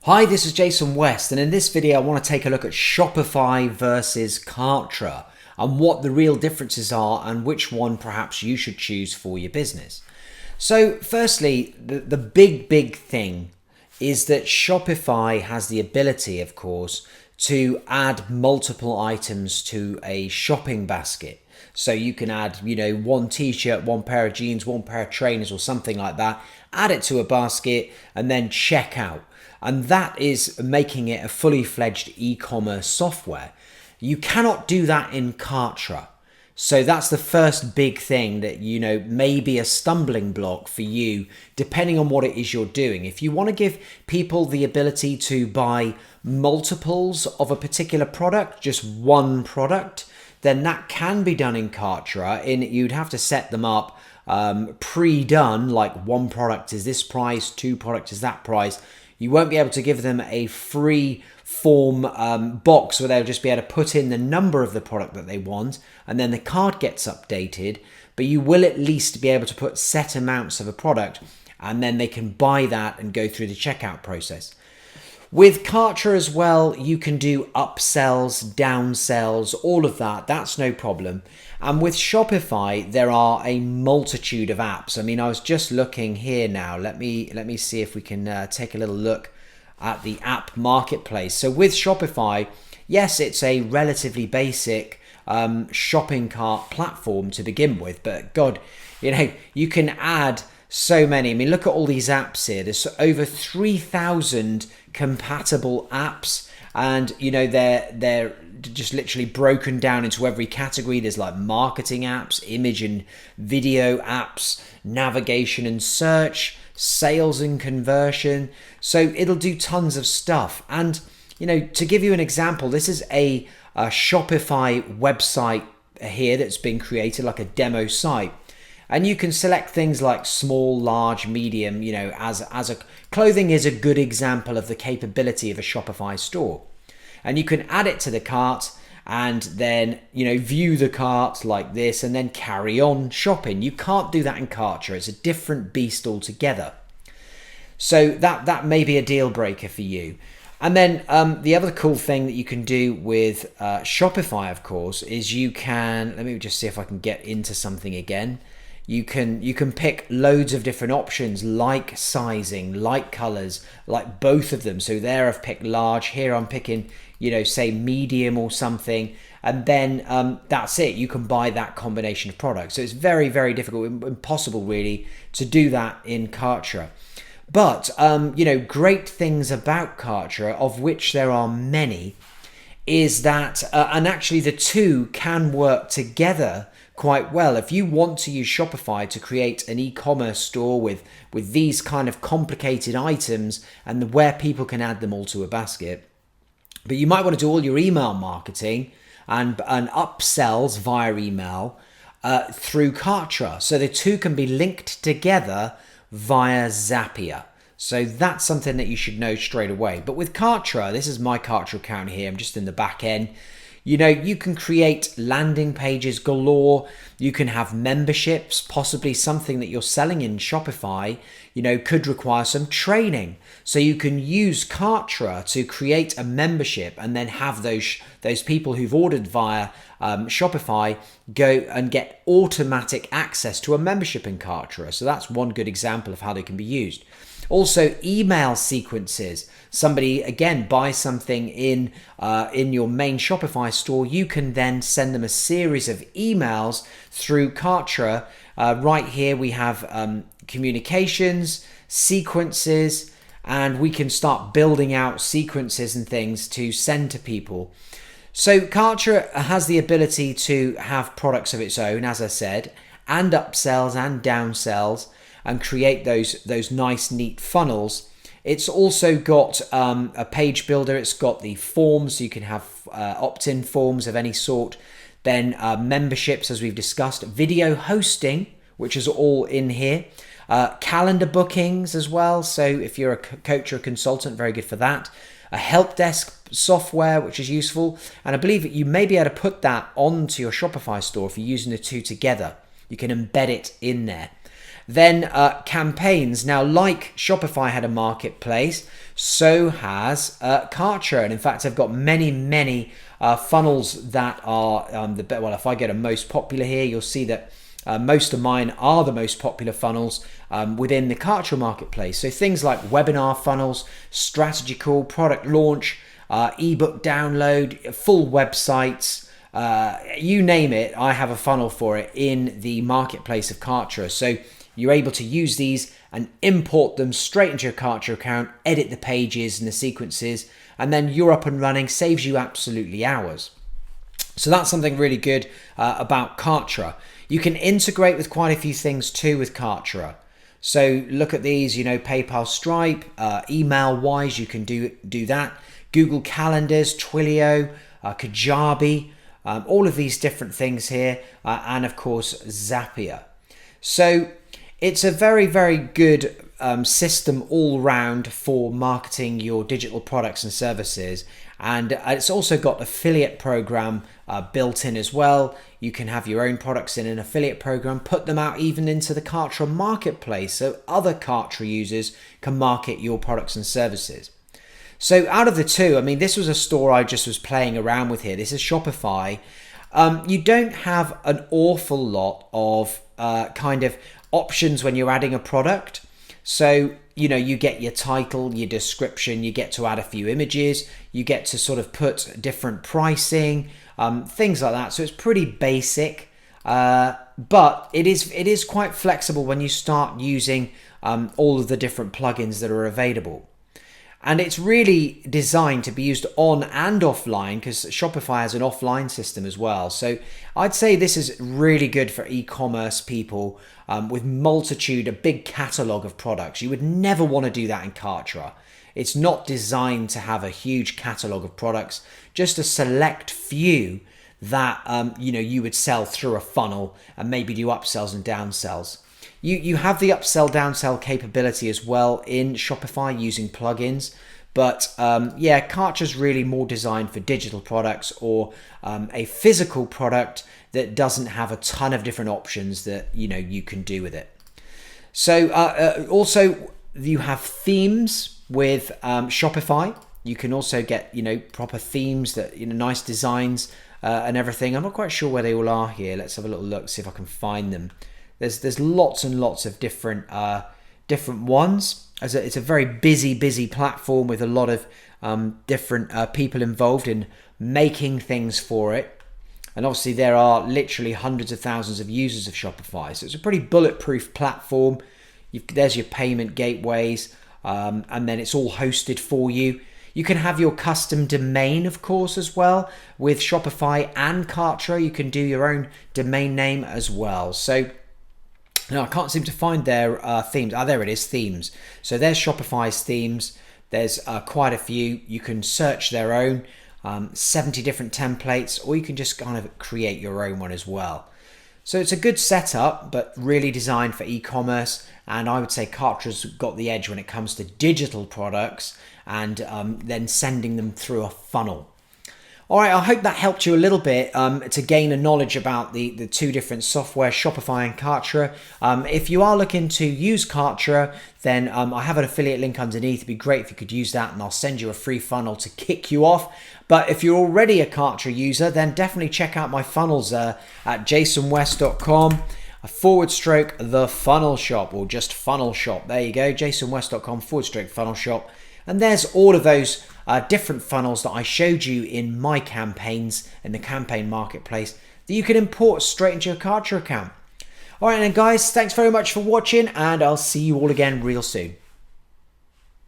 Hi, this is Jason West, and in this video I want to take a look at Shopify versus Kartra and what the real differences are and which one perhaps you should choose for your business. So firstly, the big thing is that Shopify has the ability, of course, to add multiple items to a shopping basket. So you can add, one t-shirt, one pair of jeans, one pair of trainers or something like that, add it to a basket and then check out. And that is making it a fully fledged e-commerce software. You cannot do that in Kartra. So that's the first big thing that, may be a stumbling block for you, depending on what it is you're doing. If you want to give people the ability to buy multiples of a particular product, just one product, then that can be done in Kartra. You'd have to set them up pre-done, like one product is this price, two products is that price. You won't be able to give them a free form box where they'll just be able to put in the number of the product that they want and then the cart gets updated, but you will at least be able to put set amounts of a product and then they can buy that and go through the checkout process. With Kartra as well, you can do upsells, downsells, all of that. That's no problem. And with Shopify, there are a multitude of apps. I mean, I was just looking here now. Let me see if we can take a little look at the app marketplace. So with Shopify, yes, it's a relatively basic shopping cart platform to begin with. But God, you can add so many. I mean, look at all these apps here. There's over 3,000 compatible apps, and they're just literally broken down into every category. There's like marketing apps, image and video apps, navigation and search, sales and conversion. So it'll do tons of stuff. And to give you an example, this is a Shopify website here that's been created, like a demo site. And you can select things like small, large, medium, clothing is a good example of the capability of a Shopify store. And you can add it to the cart and then, view the cart like this and then carry on shopping. You can't do that in Kartra. It's a different beast altogether. So that may be a deal breaker for you. And then the other cool thing that you can do with Shopify, of course, is let me just see if I can get into something again. You can pick loads of different options, like sizing, like colors, like both of them. So there I've picked large. Here I'm picking, say medium or something. And then that's it. You can buy that combination of products. So it's very, very difficult, impossible really, to do that in Kartra. But, great things about Kartra, of which there are many, is that, and actually the two can work together quite well. If you want to use Shopify to create an e-commerce store with these kind of complicated items and where people can add them all to a basket, but you might want to do all your email marketing and upsells via email through Kartra. So the two can be linked together via Zapier. So that's something that you should know straight away. But with Kartra, this is my Kartra account here. I'm just in the back end. You can create landing pages galore. You can have memberships, possibly something that you're selling in Shopify, could require some training. So you can use Kartra to create a membership and then have those people who've ordered via Shopify go and get automatic access to a membership in Kartra. So that's one good example of how they can be used. Also, email sequences. Somebody, again, buys something in your main Shopify store. You can then send them a series of emails through Kartra. Right here, we have communications, sequences, and we can start building out sequences and things to send to people. So Kartra has the ability to have products of its own, as I said, and upsells and downsells, and create those nice, neat funnels. It's also got a page builder. It's got the forms, so you can have opt-in forms of any sort. Then memberships, as we've discussed. Video hosting, which is all in here. Calendar bookings as well. So if you're a coach or a consultant, very good for that. A help desk software, which is useful. And I believe that you may be able to put that onto your Shopify store if you're using the two together. You can embed it in there. Then campaigns. Now, like Shopify had a marketplace, so has Kartra. And in fact, I've got many funnels that are well, if I go to most popular here, you'll see that most of mine are the most popular funnels within the Kartra marketplace. So things like webinar funnels, strategy call, product launch, ebook download, full websites, you name it, I have a funnel for it in the marketplace of Kartra. So you're able to use these and import them straight into your Kartra account, edit the pages and the sequences, and then you're up and running. Saves you absolutely hours. So that's something really good about Kartra. You can integrate with quite a few things too with Kartra. So look at these, PayPal, Stripe, email wise, you can do that. Google Calendars, Twilio, Kajabi, all of these different things here, and of course Zapier. So it's a very good system all round for marketing your digital products and services, and it's also got affiliate program built in as well. You can have your own products in an affiliate program, put them out even into the Kartra marketplace so other Kartra users can market your products and services. So out of the two, I mean, this was a store I just was playing around with here. This is Shopify. You don't have an awful lot of kind of options when you're adding a product. So, you get your title, your description, you get to add a few images, you get to sort of put different pricing, things like that. So it's pretty basic, but it is quite flexible when you start using all of the different plugins that are available. And it's really designed to be used on and offline, because Shopify has an offline system as well. So I'd say this is really good for e-commerce people with a big catalog of products. You would never want to do that in Kartra. It's not designed to have a huge catalog of products, just a select few that you would sell through a funnel and maybe do upsells and downsells. You have the upsell downsell capability as well in Shopify using plugins, but Kartra's really more designed for digital products or a physical product that doesn't have a ton of different options that you can do with it. So also you have themes with Shopify. You can also get proper themes that nice designs and everything. I'm not quite sure where they all are here. Let's have a little look, see if I can find them. There's lots and lots of different ones. It's a very busy platform with a lot of different people involved in making things for it. And obviously there are literally hundreds of thousands of users of Shopify. So it's a pretty bulletproof platform. There's your payment gateways, and then it's all hosted for you. You can have your custom domain, of course, as well. With Shopify and Kartra, you can do your own domain name as well. So no, I can't seem to find their themes. There it is, themes. So there's Shopify's themes. There's quite a few. You can search their own, 70 different templates, or you can just kind of create your own one as well. So it's a good setup, but really designed for e-commerce. And I would say Kartra's got the edge when it comes to digital products and then sending them through a funnel. All right, I hope that helped you a little bit to gain a knowledge about the two different software, Shopify and Kartra. If you are looking to use Kartra, then I have an affiliate link underneath. It'd be great if you could use that, and I'll send you a free funnel to kick you off. But if you're already a Kartra user, then definitely check out my funnels at jasonwest.com/the funnel shop, or just funnel shop. There you go, jasonwest.com/funnel shop. And there's all of those different funnels that I showed you in my campaigns in the campaign marketplace that you can import straight into your Kartra account. All right, and guys, thanks very much for watching, and I'll see you all again real soon.